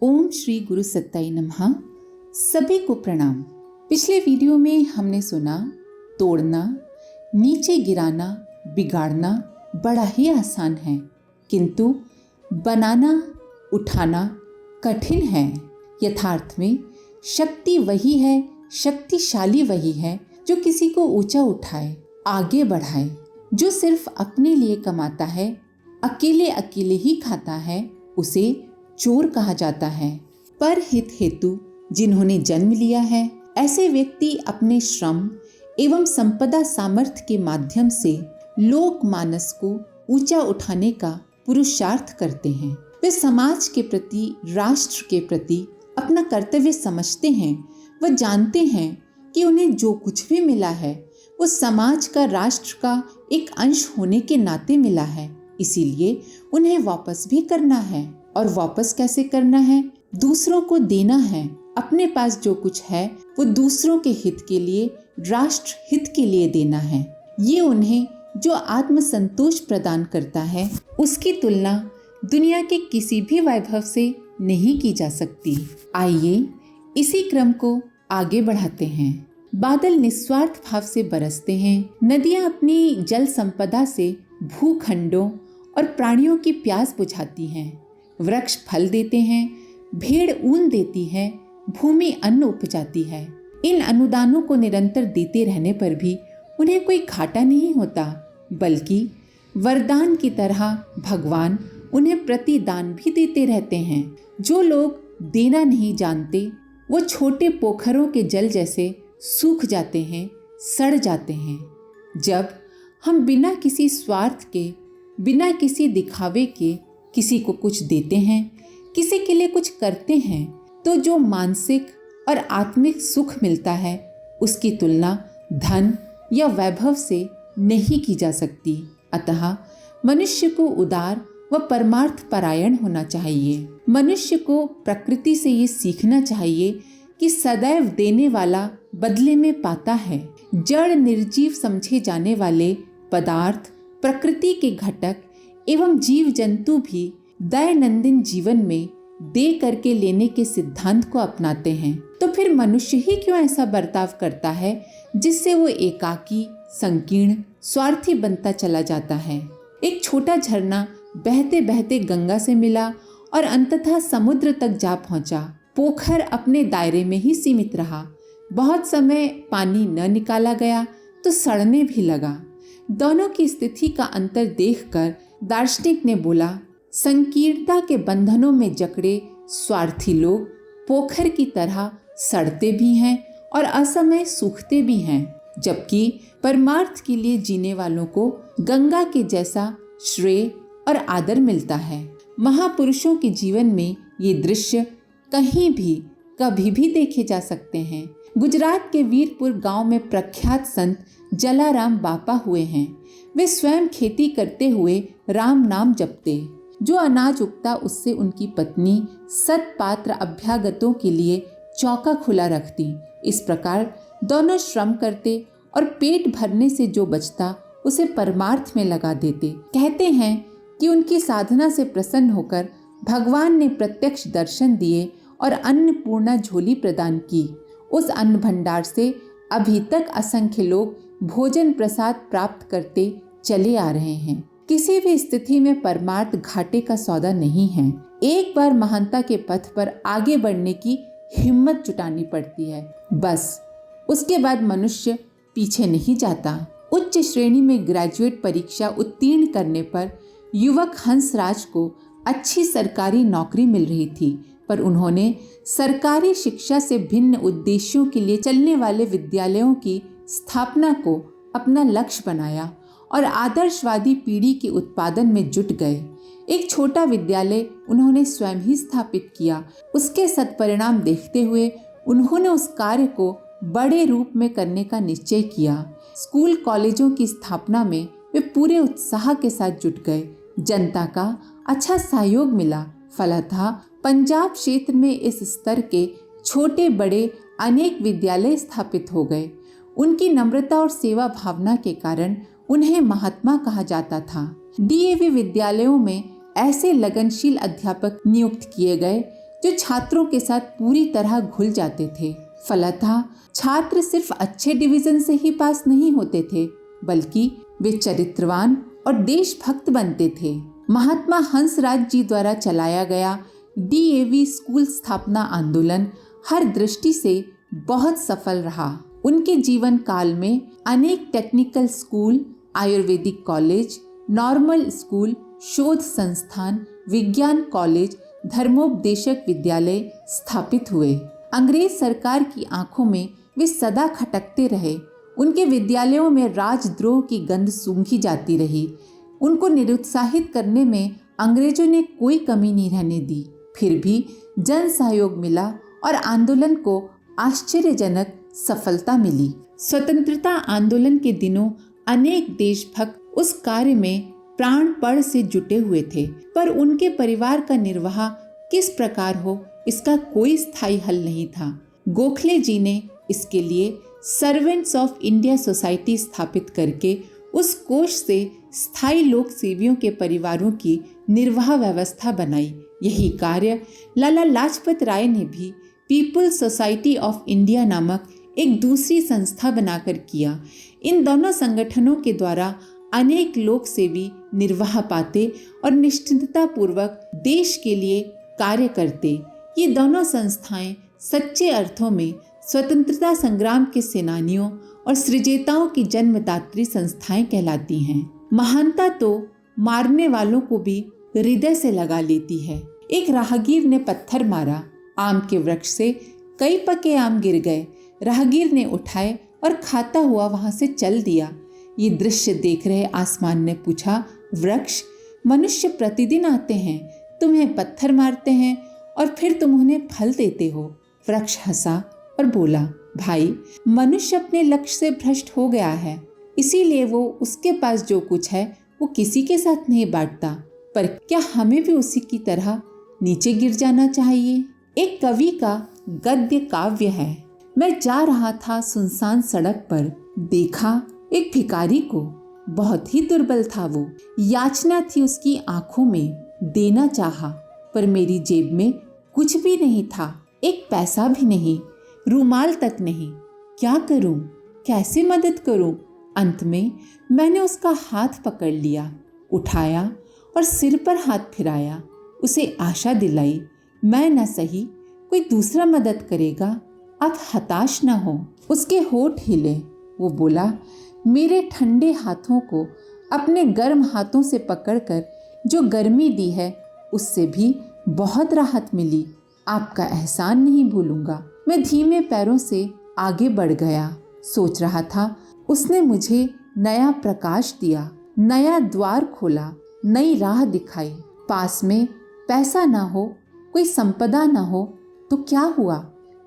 ओम श्री गुरु सत्ताई नमः। सभी को प्रणाम। पिछले वीडियो में हमने सुना तोड़ना, नीचे गिराना, बिगाड़ना बड़ा ही आसान है, किंतु बनाना, उठाना कठिन है। यथार्थ में शक्ति वही है, शक्तिशाली वही है जो किसी को ऊंचा उठाए, आगे बढ़ाए। जो सिर्फ अपने लिए कमाता है, अकेले अकेले ही खाता है, उसे चोर कहा जाता है। पर हित हेतु जिन्होंने जन्म लिया है, ऐसे व्यक्ति अपने श्रम एवं संपदा सामर्थ्य के माध्यम से लोक मानस को ऊंचा उठाने का पुरुषार्थ करते हैं। वे समाज के प्रति, राष्ट्र के प्रति अपना कर्तव्य समझते हैं। वह जानते हैं कि उन्हें जो कुछ भी मिला है वो समाज का, राष्ट्र का एक अंश होने के नाते मिला है। इसीलिए उन्हें वापस भी करना है। और वापस कैसे करना है? दूसरों को देना है। अपने पास जो कुछ है वो दूसरों के हित के लिए, राष्ट्र हित के लिए देना है। ये उन्हें जो आत्म संतोष प्रदान करता है, उसकी तुलना दुनिया के किसी भी वैभव से नहीं की जा सकती। आइए इसी क्रम को आगे बढ़ाते हैं। बादल निस्वार्थ भाव से बरसते हैं। नदियां अपनी जल संपदा से भूखंडों और प्राणियों की प्यास बुझाती हैं। वृक्ष फल देते हैं, भेड़ ऊन देती है, भूमि अन्न उपजाती है। इन अनुदानों को निरंतर देते रहने पर भी उन्हें कोई घाटा नहीं होता, बल्कि वरदान की तरह भगवान उन्हें प्रतिदान भी देते रहते हैं। जो लोग देना नहीं जानते, वो छोटे पोखरों के जल जैसे सूख जाते हैं, सड़ जाते हैं। जब हम बिना किसी स्वार्थ के, बिना किसी दिखावे के किसी को कुछ देते हैं, किसी के लिए कुछ करते हैं, तो जो मानसिक और आत्मिक सुख मिलता है उसकी तुलना धन या वैभव से नहीं की जा सकती। अतः मनुष्य को उदार व परमार्थ परायण होना चाहिए। मनुष्य को प्रकृति से ये सीखना चाहिए कि सदैव देने वाला बदले में पाता है। जड़ निर्जीव समझे जाने वाले पदार्थ, प्रकृति के घटक एवं जीव जंतु भी दैनंदिन जीवन में दे करके लेने के सिद्धांत को अपनाते हैं। तो फिर मनुष्य ही क्यों ऐसा बर्ताव करता है जिससे वो एकाकी, संकीर्ण, स्वार्थी बनता चला जाता है। एक छोटा झरना बहते बहते गंगा से मिला और अंततः समुद्र तक जा पहुंचा। पोखर अपने दायरे में ही सीमित रहा। बहुत समय पानी न निकाला गया तो सड़ने भी लगा। दोनों की स्थिति का अंतर देखकर दार्शनिक ने बोला, संकीर्णता के बंधनों में जकड़े स्वार्थी लोग पोखर की तरह सड़ते भी हैं और असमय सूखते भी हैं, जबकि परमार्थ के लिए जीने वालों को गंगा के जैसा श्रेय और आदर मिलता है। महापुरुषों के जीवन में ये दृश्य कहीं भी, कभी भी देखे जा सकते हैं। गुजरात के वीरपुर गांव में प्रख्यात संत जलाराम बापा हुए हैं। वे स्वयं खेती करते हुए राम नाम जपते। जो अनाज उगता उससे उनकी पत्नी सतपात्र अभ्यागतों के लिए चौका खुला रखती। इस प्रकार दोनों श्रम करते और पेट भरने से जो बचता उसे परमार्थ में लगा देते। कहते हैं कि उनकी साधना से प्रसन्न होकर भगवान ने प्रत्यक्ष दर्शन दिए और अन्नपूर्णा झोली प्रदान की। उस अन्न भंडार से अभी तक असंख्य लोग भोजन प्रसाद प्राप्त करते चले आ रहे हैं। किसी भी स्थिति में परमार्थ घाटे का सौदा नहीं है। एक बार महानता के पथ पर आगे बढ़ने की हिम्मत जुटानी पड़ती है, बस उसके बाद मनुष्य पीछे नहीं जाता। उच्च श्रेणी में ग्रेजुएट परीक्षा उत्तीर्ण करने पर युवक हंसराज को अच्छी सरकारी नौकरी मिल रही थी, पर उन्होंने सरकारी शिक्षा से भिन्न उद्देश्यों के लिए चलने वाले विद्यालयों की स्थापना को अपना लक्ष्य बनाया और आदर्शवादी पीढ़ी के उत्पादन में जुट गए। एक छोटा विद्यालय उन्होंने स्वयं ही स्थापित किया। उसके सत्परिणाम देखते हुए उन्होंने उस कार्य को बड़े रूप में करने का निश्चय किया। स्कूल कॉलेजों की स्थापना में वे पूरे उत्साह के साथ जुट गए। जनता का अच्छा सहयोग मिला। फलतः पंजाब क्षेत्र में इस स्तर के छोटे बड़े अनेक विद्यालय स्थापित हो गए। उनकी नम्रता और सेवा भावना के कारण उन्हें महात्मा कहा जाता था। डीएवी विद्यालयों में ऐसे लगनशील अध्यापक नियुक्त किए गए जो छात्रों के साथ पूरी तरह घुल जाते थे। फलतः छात्र सिर्फ अच्छे डिवीजन से ही पास नहीं होते थे, बल्कि वे चरित्रवान और देशभक्त बनते थे। महात्मा हंसराज जी द्वारा चलाया गया DAV स्कूल स्थापना आंदोलन हर दृष्टि से बहुत सफल रहा। उनके जीवन काल में अनेक technical school, Ayurvedic college, normal school, शोध संस्थान, विज्ञान कॉलेज, धर्मोपदेशक विद्यालय स्थापित हुए। अंग्रेज सरकार की आंखों में वे सदा खटकते रहे। उनके विद्यालयों में राजद्रोह की गंध सूंघी जाती रही। उनको निरुत्साहित करने में अंग्रेजों ने कोई कमी नहीं रहने दी। फिर भी जन सहयोग मिला और आंदोलन को आश्चर्यजनक सफलता मिली। स्वतंत्रता आंदोलन के दिनों अनेक देशभक्त उस कार्य में प्राणपण से जुटे हुए थे, पर उनके परिवार का निर्वाह किस प्रकार हो इसका कोई स्थायी हल नहीं था। गोखले जी ने इसके लिए सर्वेंट्स ऑफ इंडिया सोसाइटी स्थापित करके उस कोष से स्थायी लोक सेवियों के परिवारों की निर्वाह व्यवस्था बनाई। यही कार्य लाला लाजपत राय ने भी पीपुल्स सोसाइटी ऑफ इंडिया नामक एक दूसरी संस्था बनाकर किया। इन दोनों संगठनों के द्वारा अनेक लोक सेवी निर्वाह पाते और निश्चिंतता पूर्वक देश के लिए कार्य करते। ये दोनों संस्थाएं सच्चे अर्थों में स्वतंत्रता संग्राम के सेनानियों और सृजेताओं की जन्मदात्री संस्थाएं कहलाती हैं। महानता तो मारने वालों को भी हृदय से लगा लेती है। एक राहगीर ने पत्थर मारा, आम के वृक्ष से कई पके आम गिर गए। राहगीर ने उठाए और खाता हुआ वहां से चल दिया। ये दृश्य देख रहे आसमान ने पूछा, वृक्ष, मनुष्य प्रतिदिन आते हैं, तुम्हें पत्थर मारते हैं और फिर तुम उन्हें फल देते हो। वृक्ष हंसा और बोला, भाई, मनुष्य अपने लक्ष्य से भ्रष्ट हो गया है, इसीलिए वो उसके पास जो कुछ है वो किसी के साथ नहीं बांटता। पर क्या हमें भी उसी की तरह नीचे गिर जाना चाहिए? एक कवि का गद्य काव्य है। मैं जा रहा था सुनसान सड़क पर, देखा एक भिखारी को, बहुत ही दुर्बल था वो। याचना थी उसकी आंखों में, देना चाहा, पर मेरी जेब में कुछ भी नहीं था, एक पैसा भी नहीं, रूमाल तक नहीं। क्या करूं, कैसे मदद करूं? अंत में मैंने उसका हाथ पकड़ लिया, उठाया और सिर पर हाथ फिराया, उसे आशा दिलाई, मैं न सही कोई दूसरा मदद करेगा, आप हताश न हो। उसके होठ हिले। वो बोला, मेरे ठंडे हाथों को अपने गर्म हाथों से पकड़कर जो गर्मी दी है उससे भी बहुत राहत मिली। आपका एहसान नहीं भूलूंगा। मैं धीमे पैरों से आगे बढ़ गया। सोच रहा था, उसने मुझे नया प्रकाश दिया, नया द्वार खोला, नई राह दिखाई। पास में पैसा ना हो, कोई संपदा ना हो तो क्या हुआ?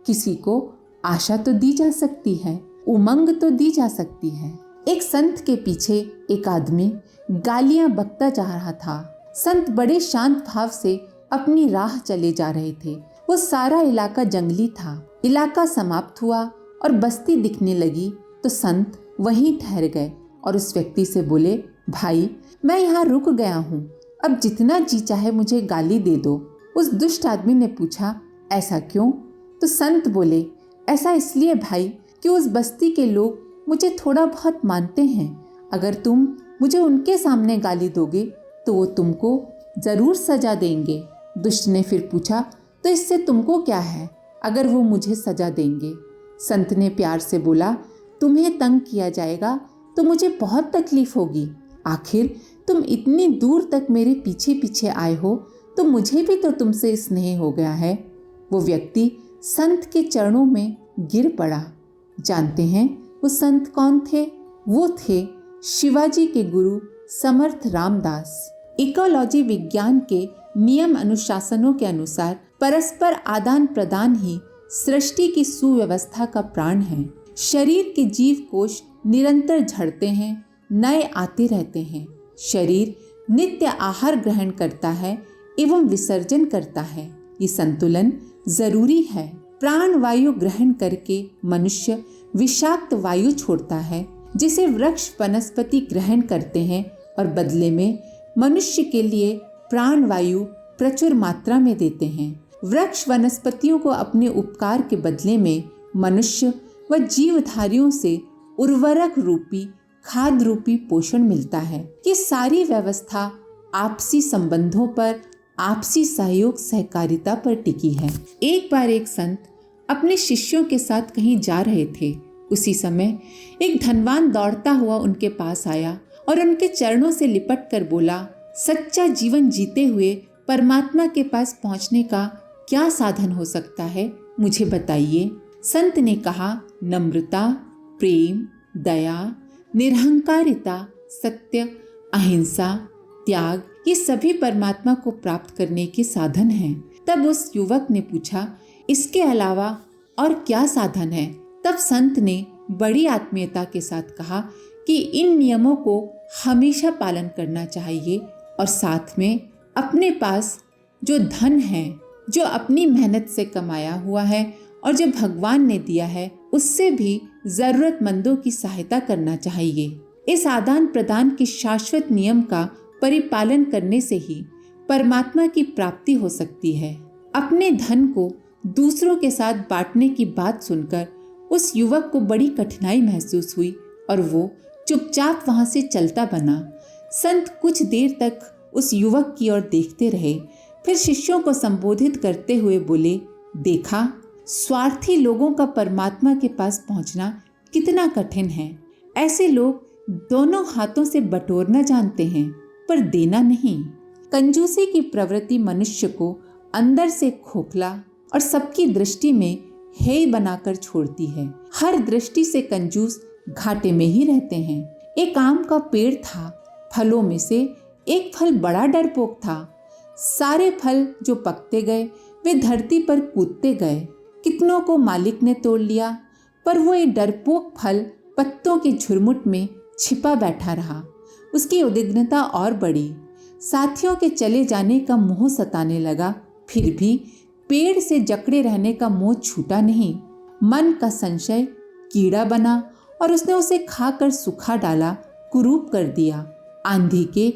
किसी को आशा तो दी जा सकती है, उमंग तो दी जा सकती है। एक संत के पीछे एक आदमी गालियां बकता जा रहा था। संत बड़े शांत भाव से अपनी राह चले जा रहे थे। वो सारा इलाका जंगली था। इलाका समाप्त हुआ और बस्ती दिखने लगी तो संत वहीं ठहर गए और उस व्यक्ति से बोले, भाई, मैं यहाँ रुक गया हूँ, अब जितना जी चाहे मुझे गाली दे दो। उस दुष्ट आदमी ने पूछा, ऐसा क्यों? तो संत बोले, ऐसा इसलिए भाई कि उस बस्ती के लोग मुझे थोड़ा बहुत मानते हैं। अगर तुम मुझे उनके सामने गाली दोगे तो वो तुमको ज़रूर सजा देंगे। दुष्ट ने फिर पूछा, तो इससे तुमको क्या है अगर वो मुझे सजा देंगे? संत ने प्यार से बोला, तुम्हें तंग किया जाएगा तो मुझे बहुत तकलीफ होगी। आखिर तुम इतनी दूर तक मेरे पीछे पीछे आए हो तो मुझे भी तो तुमसे स्नेह हो गया है। वो व्यक्ति संत के चरणों में गिर पड़ा। जानते हैं वो संत कौन थे? वो थे शिवाजी के गुरु समर्थ रामदास। इकोलॉजी विज्ञान के नियम अनुशासनों के अनुसार परस्पर आदान प्रदान ही सृष्टि की सुव्यवस्था का प्राण है। शरीर के जीव कोश निरंतर झड़ते हैं, नए आते रहते हैं। शरीर नित्य आहार ग्रहण करता है एवं विसर्जन करता है। ये संतुलन जरूरी है। प्राण वायु ग्रहण करके मनुष्य विषाक्त वायु छोड़ता है, जिसे वृक्ष वनस्पति ग्रहण करते हैं और बदले में मनुष्य के लिए प्राण वायु प्रचुर मात्रा में देते हैं। वृक्ष वनस्पतियों को अपने उपकार के बदले में मनुष्य व जीवधारियों से उर्वरक रूपी खाद रूपी पोषण मिलता है। ये सारी व्यवस्था आपसी संबंधों पर, आपसी सहयोग सहकारिता पर टिकी है। एक बार एक संत अपने शिष्यों के साथ कहीं जा रहे थे। उसी समय एक धनवान दौड़ता हुआ उनके पास आया और उनके चरणों से लिपट कर बोला, सच्चा जीवन जीते हुए परमात्मा के पास पहुंचने का क्या साधन हो सकता है, मुझे बताइए। संत ने कहा, नम्रता, प्रेम, दया, निरहंकारिता, सत्य, अहिंसा, त्याग, ये सभी परमात्मा को प्राप्त करने के साधन हैं। तब उस युवक ने पूछा, इसके अलावा और क्या साधन है? तब संत ने बड़ी आत्मीयता के साथ कहा कि इन नियमों को हमेशा पालन करना चाहिए और साथ में अपने पास जो धन है, जो अपनी मेहनत से कमाया हुआ है और जो भगवान ने दिया है, उससे भी जरूरतमंदों की सहायता करना चाहिए। इस आदान प्रदान के शाश्वत नियम का परिपालन करने से ही परमात्मा की प्राप्ति हो सकती है। अपने धन को दूसरों के साथ बांटने की बात सुनकर उस युवक को बड़ी कठिनाई महसूस हुई और वो चुपचाप वहां से चलता बना। संत कुछ देर तक उस युवक की ओर देखते रहे, फिर शिष्यों को संबोधित करते हुए बोले, देखा, स्वार्थी लोगों का परमात्मा के पास पहुंचना कितना कठिन है। ऐसे लोग दोनों हाथों से बटोरना जानते हैं पर देना नहीं। कंजूसी की प्रवृत्ति मनुष्य को अंदर से खोखला और सबकी दृष्टि में हेय बनाकर छोड़ती है। हर दृष्टि से कंजूस घाटे में ही रहते हैं। एक आम का पेड़ था, फलों में से एक फल बड़ा डरपोक था। सारे फल जो पकते गए वे धरती पर कूदते गए। कितनों को मालिक ने तोड़ लिया, पर वो एक डरपोक फल पत्तों के झुरमुट में छिपा बैठा रहा। उसकी उद्विग्नता और बढ़ी। साथियों के चले जाने का मोह सताने लगा, फिर भी पेड़ से जकड़े रहने का मोह छूटा नहीं। मन का संशय कीड़ा बना और उसने उसे खाकर सुखा डाला, कुरूप कर दिया। आंधी के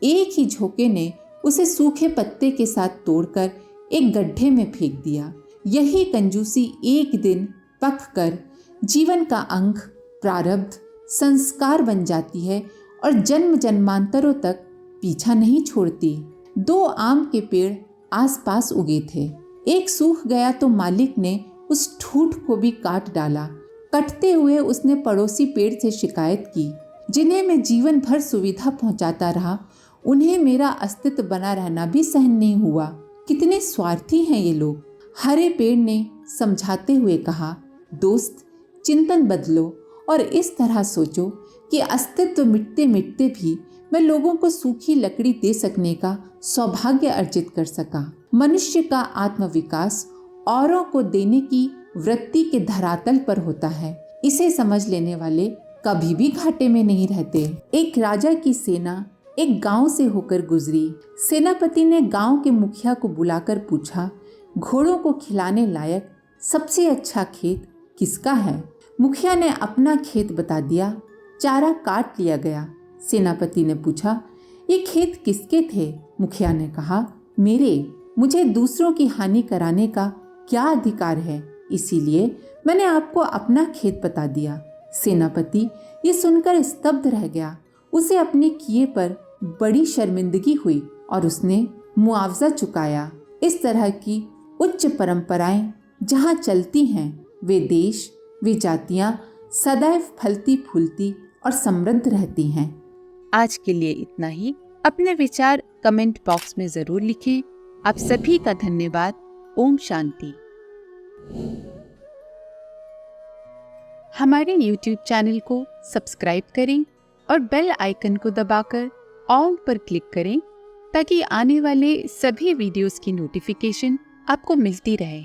एक ही झोंके ने उसे सूखे पत्ते के साथ तोड़कर एक गड्ढे में फेंक दिया। यही कंजूसी एक दिन पककर जीवन का अंग, प्रारब्ध, संस्कार बन जाती है और जन्म जन्मांतरों तक पीछा नहीं छोड़ती। 2 आम के पेड़ आसपास उगे थे। एक सूख गया तो मालिक ने उस ठूठ को भी काट डाला। कटते हुए उसने पड़ोसी पेड़ से शिकायत की, जिन्हें मैं जीवन भर सुविधा पहुंचाता रहा, उन्हें मेरा अस्तित्व बना रहना भी सहन नहीं हुआ। कितने स्वार्थी हैं ये लोग। हरे पेड़ ने समझाते हुए कहा, दोस्त, चिंतन बदलो और इस तरह सोचो कि अस्तित्व मिटते मिटते भी मैं लोगों को सूखी लकड़ी दे सकने का सौभाग्य अर्जित कर सका। मनुष्य का आत्मविकास औरों को देने की वृत्ति के धरातल पर होता है। इसे समझ लेने वाले कभी भी घाटे में नहीं रहते। एक राजा की सेना एक गांव से होकर गुजरी। सेनापति ने गांव के मुखिया को बुलाकर पूछा, घोड़ों को खिलाने लायक सबसे अच्छा खेत किसका है? मुखिया ने अपना खेत बता दिया। चारा काट लिया गया। सेनापति ने पूछा, ये खेत किसके थे? मुखिया ने कहा, मेरे। मुझे दूसरों की हानि कराने का क्या अधिकार है, इसीलिए मैंने आपको अपना खेत बता दिया। सेनापति ये सुनकर स्तब्ध रह गया। उसे अपने किए पर बड़ी शर्मिंदगी हुई और उसने मुआवजा चुकाया। इस तरह की उच्च परंपराएं जहाँ चलती हैं, वे देश, वे जातियां सदैव फलती फूलती और समृद्ध रहती हैं। आज के लिए इतना ही। अपने विचार कमेंट बॉक्स में जरूर लिखें। आप सभी का धन्यवाद। ओम शांति। हमारे YouTube चैनल को सब्सक्राइब करें और बेल आइकन को दबाकर ऑल पर क्लिक करें ताकि आने वाले सभी वीडियोस की नोटिफिकेशन आपको मिलती रहे।